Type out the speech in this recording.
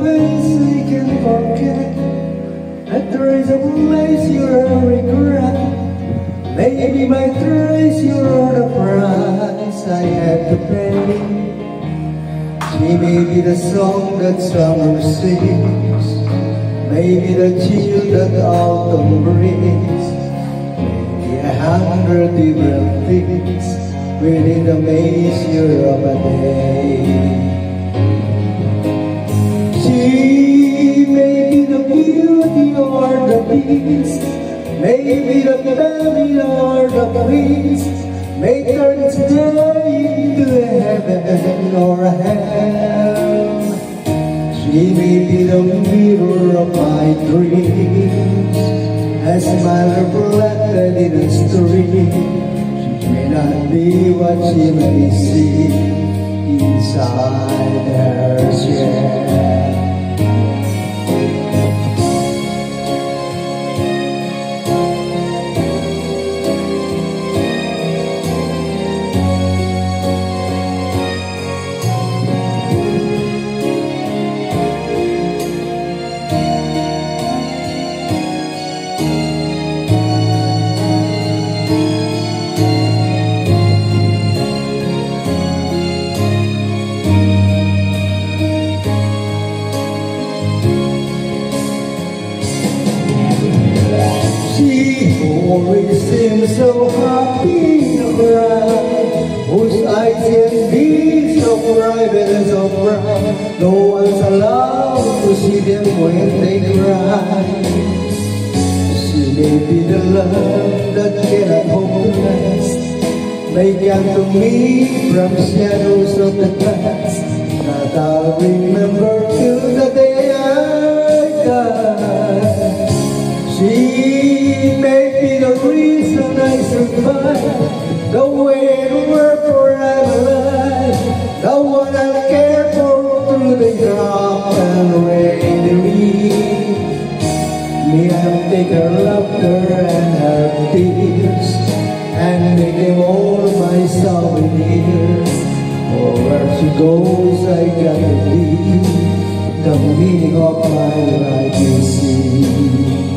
ways we can forget, and there is a place you'll regret. Maybe my trace you're the price I had to pay. She may be the song that summer sings, maybe the chill that autumn brings, maybe 100 different things within the measure of a day. She may be the beauty or the beast, maybe the belly or the prince, may turn today into heaven or hell. She may be the mirror of my dreams, a smile reflected in a stream. She may not be what she may see inside her shell. She always seems so happy to cry, whose eyes can be so private and so bright. No one's allowed to see them when they cry. She may be the love that cannot hope to last, may come to me from shadows of the past, that I'll remember till the day I die. She may be the reason I survive, the way to work for I'm alive, the one I'll care for through the drought and rain. May I take her laughter and her tears, and make them all my souvenirs. For where she goes I gotta be, the meaning of my life you see.